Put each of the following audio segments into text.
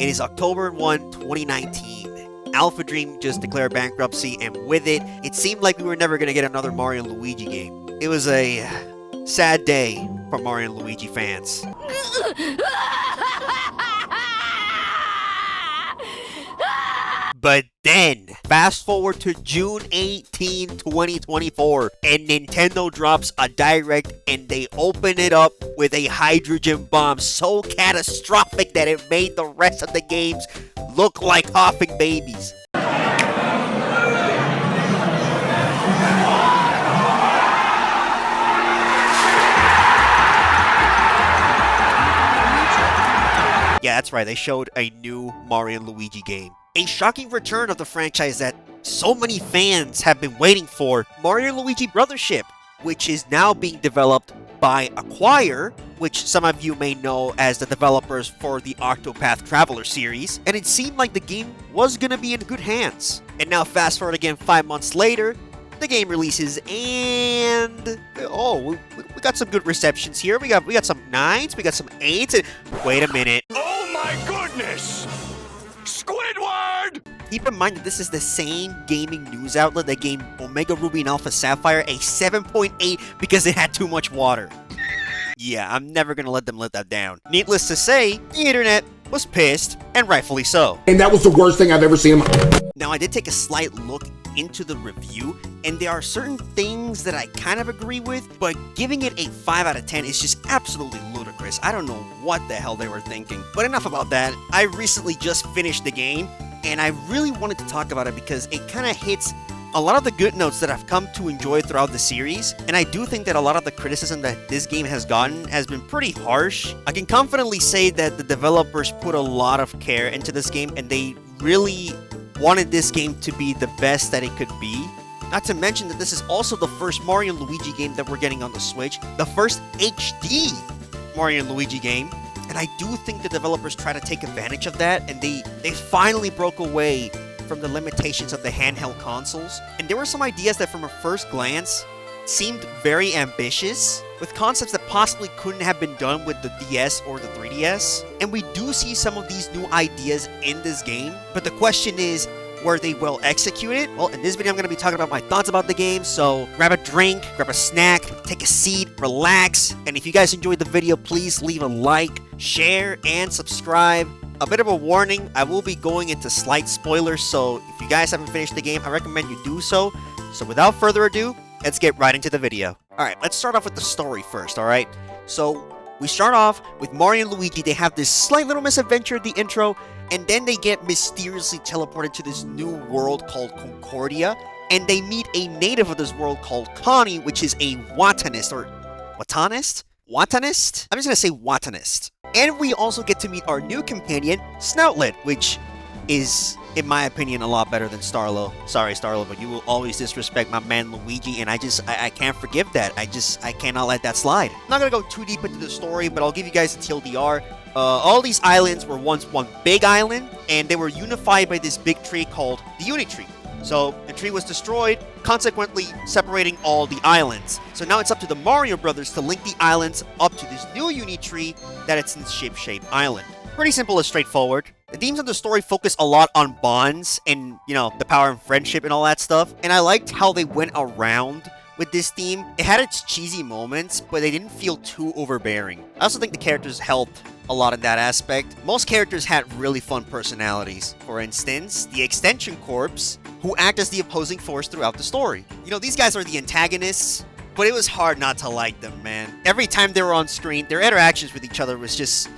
It is October 1, 2019. Alpha Dream just declared bankruptcy, and with it, it seemed like we were never going to get another Mario and Luigi game. It was a sad day for Mario and Luigi fans. But then, fast forward to June 18, 2024, and Nintendo drops a direct and they open it up with a hydrogen bomb so catastrophic that it made the rest of the games look like coughing babies. Yeah, that's right, they showed a new Mario and Luigi game. A shocking return of the franchise that so many fans have been waiting for, Mario and Luigi Brothership, which is now being developed by Acquire, which some of you may know as the developers for the Octopath Traveler series, and it seemed like the game was gonna be in good hands. And now fast forward again 5 months later, the game releases, and we got some good receptions here. We got some 9s, we got some 8s, and wait a minute. Oh my goodness! Squidward! Keep in mind that this is the same gaming news outlet that gave Omega Ruby and Alpha Sapphire a 7.8 because it had too much water. Yeah, I'm never gonna let them let that down. Needless to say, the internet was pissed, and rightfully so. And that was the worst thing I've ever seen in my... Now, I did take a slight look into the review, and there are certain things that I kind of agree with, but giving it a 5 out of 10 is just absolutely ludicrous. I don't know what the hell they were thinking. But enough about that. I recently just finished the game, and I really wanted to talk about it because it kind of hits a lot of the good notes that I've come to enjoy throughout the series, and I do think that a lot of the criticism that this game has gotten has been pretty harsh. I can confidently say that the developers put a lot of care into this game, and they really wanted this game to be the best that it could be. Not to mention that this is also the first Mario & Luigi game that we're getting on the Switch, the first HD Mario & Luigi game, and I do think the developers try to take advantage of that, and they finally broke away from the limitations of the handheld consoles. And there were some ideas that from a first glance seemed very ambitious, with concepts that possibly couldn't have been done with the DS or the 3DS. And we do see some of these new ideas in this game, but the question is, were they well executed? Well, in this video I'm going to be talking about my thoughts about the game, so grab a drink, grab a snack, take a seat, relax, and if you guys enjoyed the video, please leave a like, share, and subscribe. A bit of a warning, I will be going into slight spoilers, so if you guys haven't finished the game, I recommend you do so. So without further ado, let's get right into the video. Alright, let's start off with the story first, alright? So, we start off with Mario and Luigi. They have this slight little misadventure at the intro, and then they get mysteriously teleported to this new world called Concordia, and they meet a native of this world called Connie, which is a Watanist, or Watanist? Watanist? I'm just gonna say Watanist. And we also get to meet our new companion, Snoutlet, which is, in my opinion, a lot better than Starlo. Sorry, Starlo, but you will always disrespect my man Luigi, and I can't forgive that. I cannot let that slide. I'm not gonna go too deep into the story, but I'll give you guys a TLDR. All these islands were once one big island, and they were unified by this big tree called the Uni Tree. So the tree was destroyed, consequently separating all the islands. So now it's up to the Mario Brothers to link the islands up to this new Uni Tree that it's in Shape Island. Pretty simple and straightforward. The themes of the story focus a lot on bonds and, you know, the power of friendship and all that stuff. And I liked how they went around with this theme. It had its cheesy moments, but they didn't feel too overbearing. I also think the characters helped a lot in that aspect. Most characters had really fun personalities. For instance, the Extension Corps, who act as the opposing force throughout the story. You know, these guys are the antagonists, but it was hard not to like them, man. Every time they were on screen, their interactions with each other was just...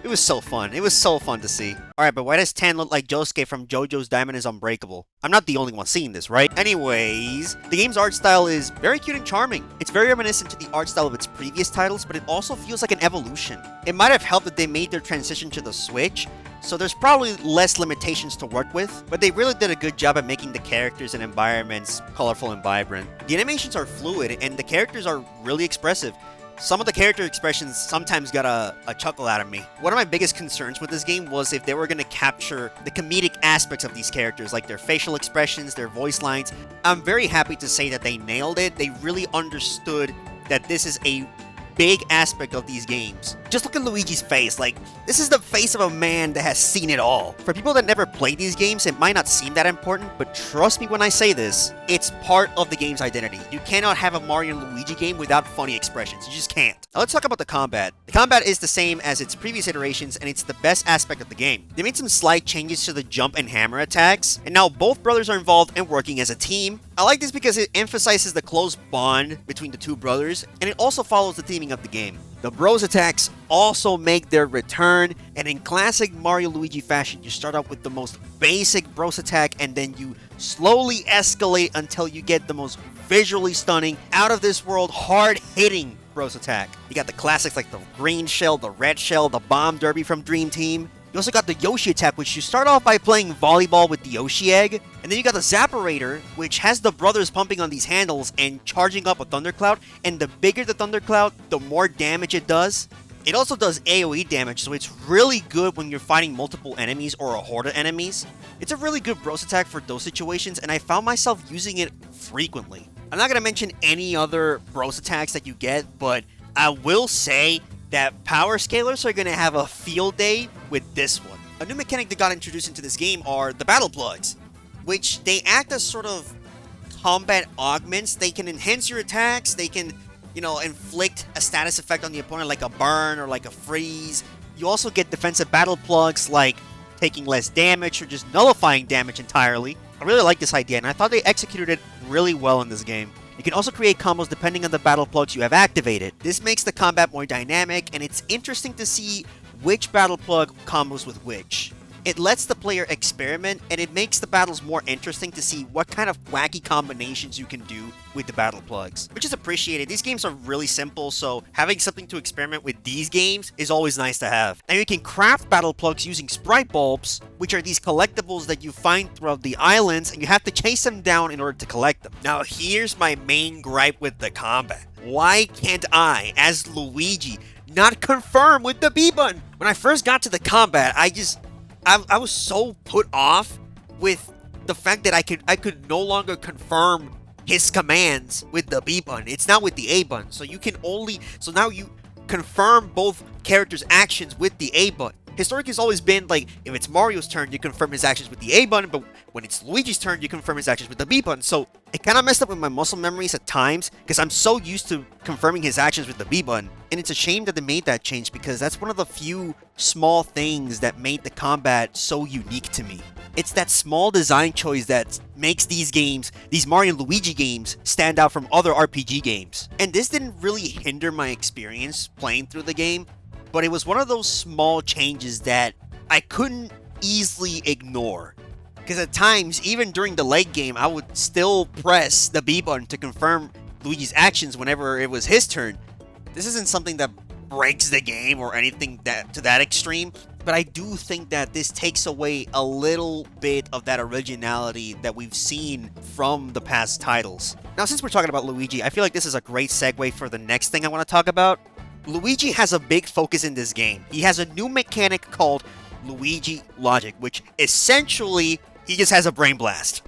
it was so fun. It was so fun to see. Alright, but why does Tan look like Josuke from JoJo's Diamond is Unbreakable? I'm not the only one seeing this, right? Anyways, the game's art style is very cute and charming. It's very reminiscent to the art style of its previous titles, but it also feels like an evolution. It might have helped that they made their transition to the Switch, so there's probably less limitations to work with, but they really did a good job at making the characters and environments colorful and vibrant. The animations are fluid, and the characters are really expressive. Some of the character expressions sometimes got a chuckle out of me. One of my biggest concerns with this game was if they were going to capture the comedic aspects of these characters, like their facial expressions, their voice lines. I'm very happy to say that they nailed it. They really understood that this is a big aspect of these games. Just look at Luigi's face. Like, this is the face of a man that has seen it all. For people that never played these games, it might not seem that important, but trust me when I say this, it's part of the game's identity. You cannot have a Mario and Luigi game without funny expressions. You just can't. Now let's talk about the combat. The combat is the same as its previous iterations, and it's the best aspect of the game. They made some slight changes to the jump and hammer attacks, and now both brothers are involved and working as a team. I like this because it emphasizes the close bond between the two brothers, and it also follows the theming of the game. The bros attacks also make their return, and in classic Mario Luigi fashion, you start out with the most basic bros attack, and then you slowly escalate until you get the most visually stunning, out of this world, hard-hitting bros attack. You got the classics like the green shell, the red shell, the bomb derby from Dream Team. You also got the Yoshi attack, which you start off by playing volleyball with the Yoshi egg. And then you got the Zapparator, which has the brothers pumping on these handles and charging up a Thundercloud. And the bigger the Thundercloud, the more damage it does. It also does AoE damage, so it's really good when you're fighting multiple enemies or a horde of enemies. It's a really good bros attack for those situations, and I found myself using it frequently. I'm not going to mention any other bros attacks that you get, but I will say that power scalers are going to have a field day with this one. A new mechanic that got introduced into this game are the battle plugs, which they act as sort of combat augments. They can enhance your attacks, they can, inflict a status effect on the opponent like a burn or like a freeze. You also get defensive battle plugs like taking less damage or just nullifying damage entirely. I really like this idea, and I thought they executed it really well in this game. You can also create combos depending on the battle plugs you have activated. This makes the combat more dynamic, and it's interesting to see which battle plug combos with which. It lets the player experiment, and it makes the battles more interesting to see what kind of wacky combinations you can do with the battle plugs, which is appreciated. These games are really simple, so having something to experiment with these games is always nice to have. And you can craft battle plugs using sprite bulbs, which are these collectibles that you find throughout the islands, and you have to chase them down in order to collect them. Now here's my main gripe with the combat. Why can't I, as Luigi, not confirm with the B button? When I first got to the combat, I was so put off with the fact that I could no longer confirm his commands with the B button. It's not with the A button. So now you confirm both characters' actions with the A button. Historically, it's always been like, if it's Mario's turn, you confirm his actions with the A button, but when it's Luigi's turn, you confirm his actions with the B button. So it kind of messed up with my muscle memories at times, because I'm so used to confirming his actions with the B button. And it's a shame that they made that change, because that's one of the few small things that made the combat so unique to me. It's that small design choice that makes these Mario and Luigi games, stand out from other RPG games. And this didn't really hinder my experience playing through the game, but it was one of those small changes that I couldn't easily ignore. Because at times, even during the late game, I would still press the B button to confirm Luigi's actions whenever it was his turn. This isn't something that breaks the game or anything to that extreme, but I do think that this takes away a little bit of that originality that we've seen from the past titles. Now, since we're talking about Luigi, I feel like this is a great segue for the next thing I want to talk about. Luigi has a big focus in this game. He has a new mechanic called Luigi Logic, which essentially, he just has a brain blast.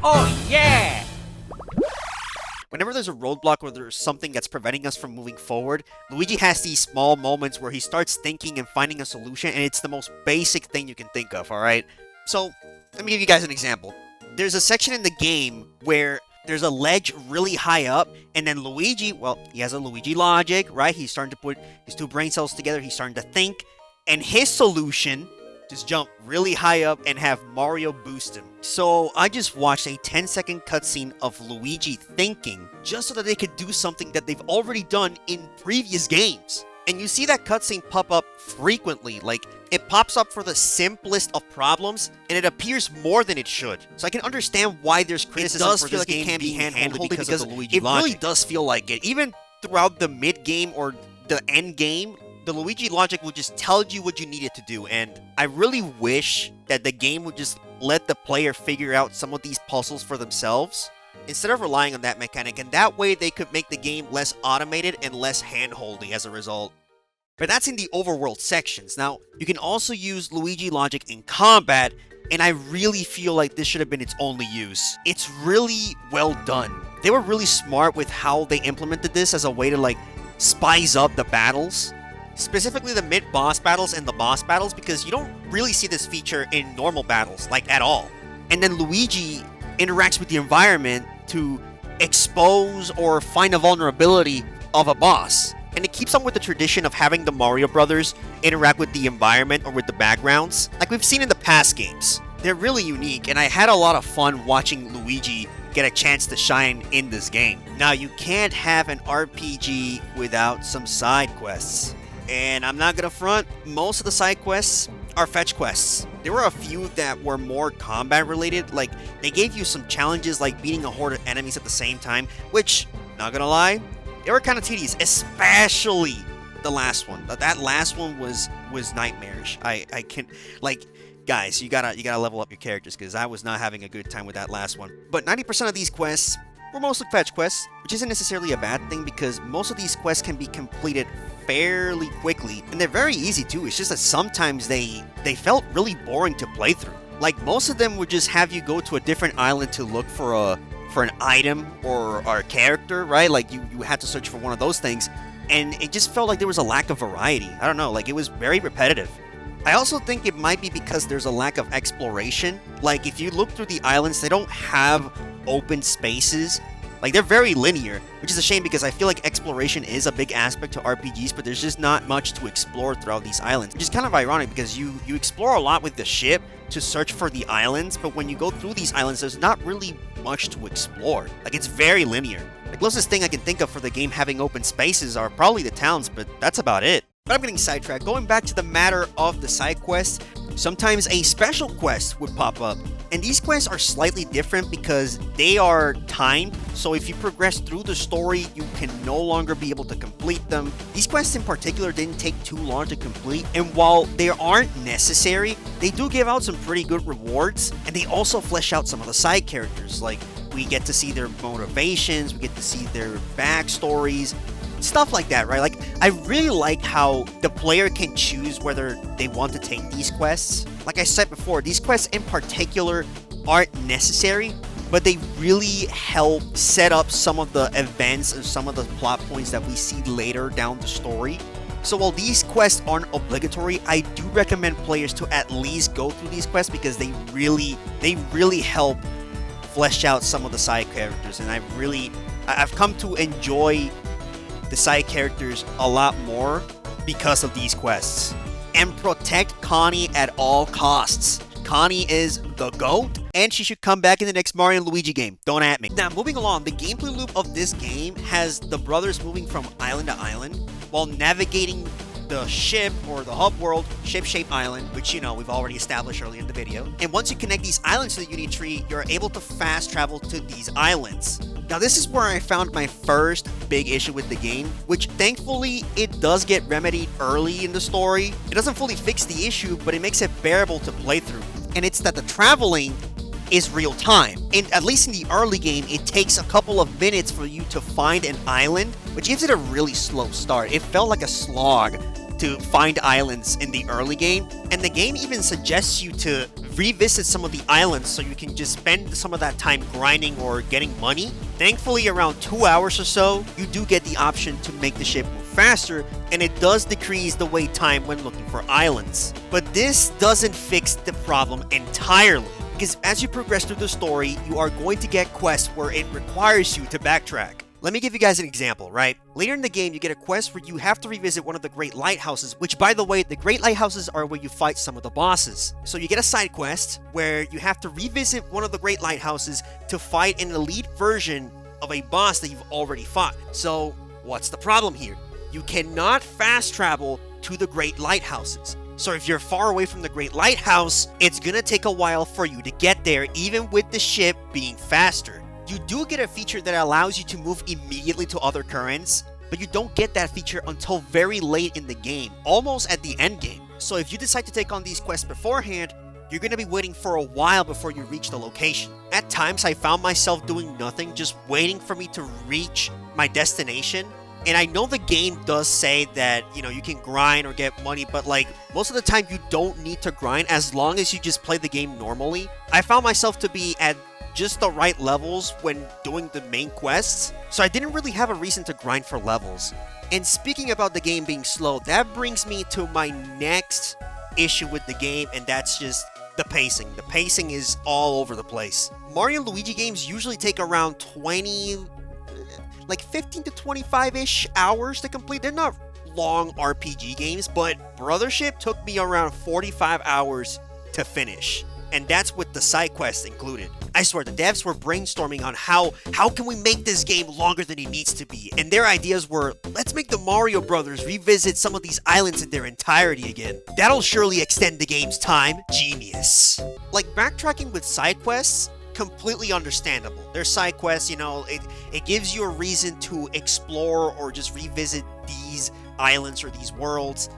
Oh yeah! Whenever there's a roadblock or there's something that's preventing us from moving forward, Luigi has these small moments where he starts thinking and finding a solution, and it's the most basic thing you can think of, alright? So, let me give you guys an example. There's a section in the game where there's a ledge really high up, and then Luigi, well, he has a Luigi logic, right? He's starting to put his two brain cells together, he's starting to think, and his solution, just jump really high up and have Mario boost him. So I just watched a 10-second cutscene of Luigi thinking, just so that they could do something that they've already done in previous games. And you see that cutscene pop up frequently, like, it pops up for the simplest of problems, and it appears more than it should. So I can understand why there's criticism for this game being hand-holded because of the Luigi logic. It really does feel like it. Even throughout the mid-game or the end game, the Luigi logic will just tell you what you needed to do, and I really wish that the game would just let the player figure out some of these puzzles for themselves, instead of relying on that mechanic, and that way they could make the game less automated and less hand-holding as a result. But that's in the overworld sections. Now, you can also use Luigi logic in combat and I really feel like this should have been its only use. It's really well done. They were really smart with how they implemented this as a way to like spice up the battles. Specifically the mid-boss battles and the boss battles, because you don't really see this feature in normal battles, like at all. And then Luigi interacts with the environment to expose or find a vulnerability of a boss. And it keeps on with the tradition of having the Mario Brothers interact with the environment or with the backgrounds, like we've seen in the past games. They're really unique, and I had a lot of fun watching Luigi get a chance to shine in this game. Now, you can't have an RPG without some side quests. And I'm not gonna front, most of the side quests are fetch quests. There were a few that were more combat related, like they gave you some challenges like beating a horde of enemies at the same time, which, not gonna lie, they were kind of tedious, especially the last one. That last one was nightmarish. I can't, like, guys, you gotta level up your characters, because I was not having a good time with that last one. But 90% of these quests were mostly fetch quests, which isn't necessarily a bad thing, because most of these quests can be completed fairly quickly, and they're very easy too. It's just that sometimes they felt really boring to play through. Like, most of them would just have you go to a different island to look for an item or a character, right? Like you had to search for one of those things, and it just felt like there was a lack of variety. I don't know, like it was very repetitive. I also think it might be because there's a lack of exploration. Like, if you look through the islands, they don't have open spaces. Like, they're very linear, which is a shame because I feel like exploration is a big aspect to RPGs, but there's just not much to explore throughout these islands. Which is kind of ironic because you explore a lot with the ship to search for the islands, but when you go through these islands, there's not really much to explore. Like, it's very linear. The closest thing I can think of for the game having open spaces are probably the towns, but that's about it. But I'm getting sidetracked. Going back to the matter of the side quests, sometimes a special quest would pop up. And these quests are slightly different because they are timed, so if you progress through the story, you can no longer be able to complete them. These quests in particular didn't take too long to complete, and while they aren't necessary, they do give out some pretty good rewards, and they also flesh out some of the side characters. Like, we get to see their motivations, we get to see their backstories, stuff like that, right? Like, I really like how the player can choose whether they want to take these quests. Like I said before, these quests in particular aren't necessary, but they really help set up some of the events and some of the plot points that we see later down the story. So while these quests aren't obligatory, I do recommend players to at least go through these quests because they really help flesh out some of the side characters, and I've come to enjoy the side characters a lot more because of these quests. And protect Connie at all costs. Connie is the GOAT, and she should come back in the next Mario and Luigi game. Don't at me. Now, moving along, the gameplay loop of this game has the brothers moving from island to island while navigating the ship or the hub world, ship-shaped island, which, you know, we've already established earlier in the video. And once you connect these islands to the Unity tree, you're able to fast travel to these islands. Now, this is where I found my first big issue with the game, which thankfully it does get remedied early in the story. It doesn't fully fix the issue, but it makes it bearable to play through. And it's that the traveling is real time. And at least in the early game, it takes a couple of minutes for you to find an island, which gives it a really slow start. It felt like a slog to find islands in the early game, and the game even suggests you to revisit some of the islands so you can just spend some of that time grinding or getting money. Thankfully, around 2 hours or so, you do get the option to make the ship move faster, and it does decrease the wait time when looking for islands. But this doesn't fix the problem entirely, because as you progress through the story, you are going to get quests where it requires you to backtrack. Let me give you guys an example, right? Later in the game, you get a quest where you have to revisit one of the Great Lighthouses, which, by the way, the Great Lighthouses are where you fight some of the bosses. So you get a side quest where you have to revisit one of the Great Lighthouses to fight an elite version of a boss that you've already fought. So what's the problem here? You cannot fast travel to the Great Lighthouses. So if you're far away from the Great Lighthouse, it's gonna take a while for you to get there, even with the ship being faster. You do get a feature that allows you to move immediately to other currents, but you don't get that feature until very late in the game, almost at the end game. So if you decide to take on these quests beforehand, you're going to be waiting for a while before you reach the location. At times, I found myself doing nothing, just waiting for me to reach my destination, And I know the game does say that, you can grind or get money, but like most of the time you don't need to grind as long as you just play the game normally. I found myself to be at just the right levels when doing the main quests, so I didn't really have a reason to grind for levels. And speaking about the game being slow, that brings me to my next issue with the game, and that's just the pacing. The pacing is all over the place. Mario and Luigi games usually take around 15 to 25-ish hours to complete. They're not long RPG games, but Brothership took me around 45 hours to finish. And that's with the side quests included. I swear, the devs were brainstorming on how can we make this game longer than it needs to be. And their ideas were, let's make the Mario Brothers revisit some of these islands in their entirety again. That'll surely extend the game's time. Genius. Like, backtracking with side quests, completely understandable. They're side quests, it gives you a reason to explore or just revisit these islands or these worlds.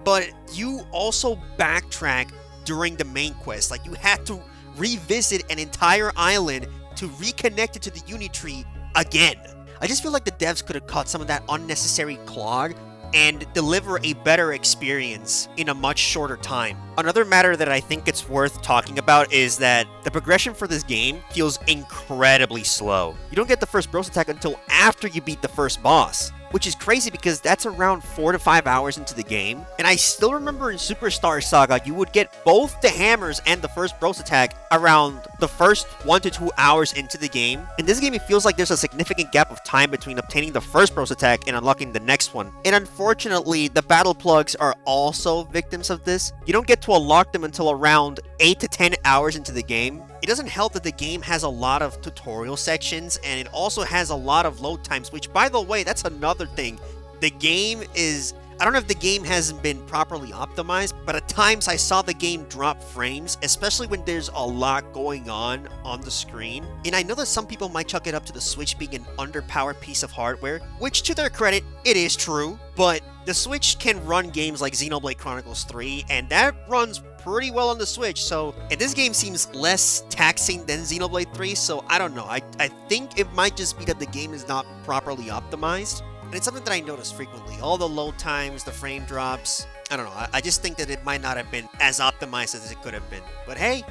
But you also backtrack during the main quest. Like, you had to revisit an entire island to reconnect it to the Uni Tree again. I just feel like the devs could have cut some of that unnecessary clog and deliver a better experience in a much shorter time. Another matter that I think it's worth talking about is that the progression for this game feels incredibly slow. You don't get the first Bros attack until after you beat the first boss, which is crazy because that's around 4 to 5 hours into the game. And I still remember in Superstar Saga, you would get both the hammers and the first Bros attack around the first 1 to 2 hours into the game. In this game, it feels like there's a significant gap of time between obtaining the first Bros attack and unlocking the next one. And unfortunately, the battle plugs are also victims of this. You don't get to unlock them until around 8 to 10 hours into the game. It doesn't help that the game has a lot of tutorial sections, and it also has a lot of load times, which, by the way, that's another thing. The game is... I don't know if the game hasn't been properly optimized, but at times I saw the game drop frames, especially when there's a lot going on the screen. And I know that some people might chalk it up to the Switch being an underpowered piece of hardware, which, to their credit, it is true, but the Switch can run games like Xenoblade Chronicles 3, and that runs pretty well on the Switch, and this game seems less taxing than Xenoblade 3, so I don't know. I think it might just be that the game is not properly optimized. And it's something that I notice frequently. All the load times, the frame drops. I don't know. I just think that it might not have been as optimized as it could have been. But hey,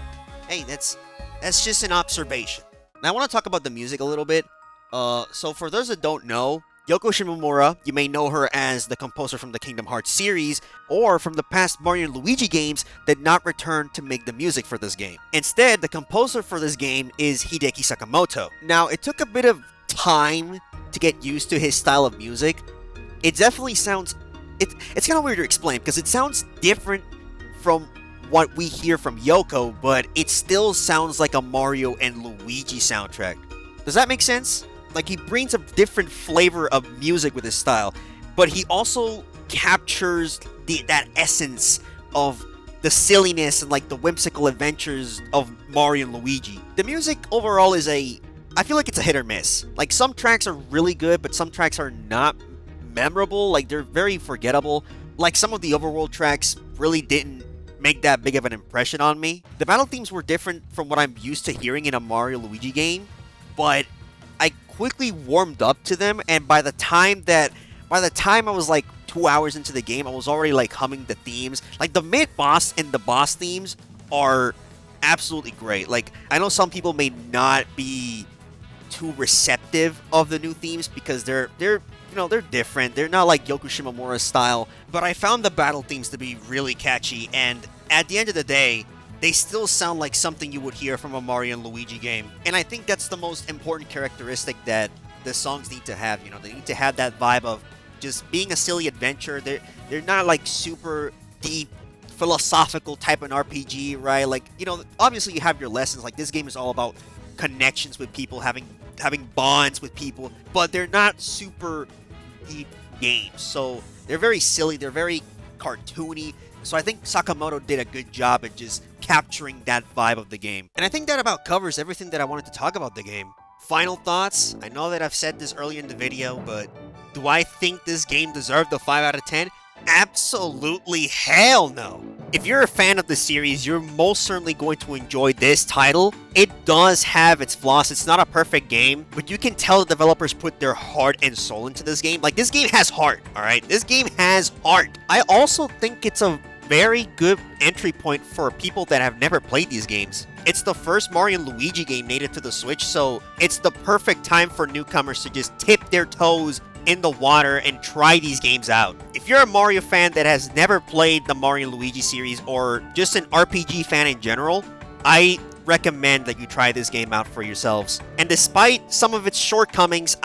that's just an observation. Now I want to talk about the music a little bit. So for those that don't know, Yoko Shimomura, you may know her as the composer from the Kingdom Hearts series, or from the past Mario and Luigi games, did not return to make the music for this game. Instead, the composer for this game is Hideki Sakamoto. Now, it took a bit of time to get used to his style of music. It definitely sounds... It's kind of weird to explain, because it sounds different from what we hear from Yoko, but it still sounds like a Mario and Luigi soundtrack. Does that make sense? Like, he brings a different flavor of music with his style, but he also captures that essence of the silliness and like the whimsical adventures of Mario and Luigi. The music overall is I feel like it's a hit or miss. Like, some tracks are really good, but some tracks are not memorable. Like, they're very forgettable. Like, some of the overworld tracks really didn't make that big of an impression on me. The battle themes were different from what I'm used to hearing in a Mario Luigi game, but I quickly warmed up to them, and by the time I was like 2 hours into the game, I was already like humming the themes. Like, the mid-boss and the boss themes are absolutely great. Like, I know some people may not be too receptive of the new themes because they're different. They're not like Yoko Shimomura's style, but I found the battle themes to be really catchy, and at the end of the day, they still sound like something you would hear from a Mario and Luigi game. And I think that's the most important characteristic that the songs need to have. They need to have that vibe of just being a silly adventure. They're not like super deep philosophical type of RPG, right? Like, obviously you have your lessons. Like, this game is all about connections with people, having bonds with people, but they're not super deep games. So they're very silly, they're very cartoony. So I think Sakamoto did a good job at just capturing that vibe of the game. And I think that about covers everything that I wanted to talk about the game. Final thoughts? I know that I've said this earlier in the video, but do I think this game deserved a 5 out of 10? Absolutely hell no. If you're a fan of the series, you're most certainly going to enjoy this title. It does have its flaws. It's not a perfect game, but you can tell the developers put their heart and soul into this game. Like, this game has heart, alright? This game has heart. I also think it's a very good entry point for people that have never played these games. It's the first Mario and Luigi game native to the Switch, so it's the perfect time for newcomers to just tip their toes in the water and try these games out. If you're a Mario fan that has never played the Mario and Luigi series, or just an RPG fan in general, I recommend that you try this game out for yourselves. And despite some of its shortcomings,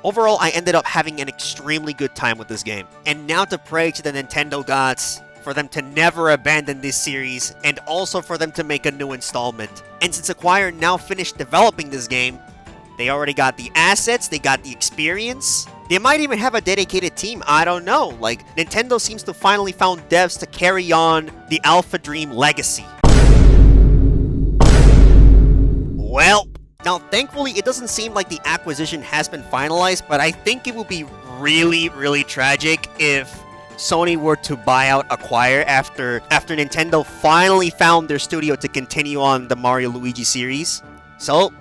overall I ended up having an extremely good time with this game. And now to pray to the Nintendo gods for them to never abandon this series, and also for them to make a new installment. And since Acquire now finished developing this game, they already got the assets, they got the experience. They might even have a dedicated team, I don't know. Like, Nintendo seems to finally found devs to carry on the Alpha Dream legacy. Well, now thankfully it doesn't seem like the acquisition has been finalized, but I think it would be really, really tragic if Sony were to buy out Acquire after Nintendo finally found their studio to continue on the Mario Luigi series. So,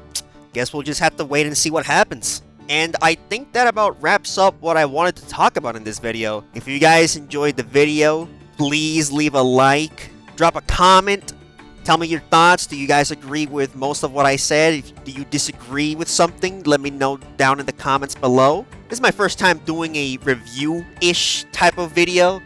guess we'll just have to wait and see what happens. And I think that about wraps up what I wanted to talk about in this video. If you guys enjoyed the video, please leave a like, drop a comment, tell me your thoughts. Do you guys agree with most of what I said? Do you disagree with something? Let me know down in the comments below. This is my first time doing a review-ish type of video,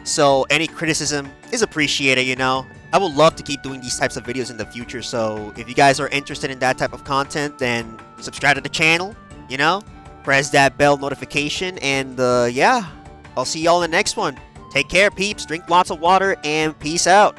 so any criticism is appreciated, you know. I would love to keep doing these types of videos in the future, so if you guys are interested in that type of content, then subscribe to the channel, you know, press that bell notification, and yeah, I'll see y'all in the next one. Take care, peeps, drink lots of water, and peace out.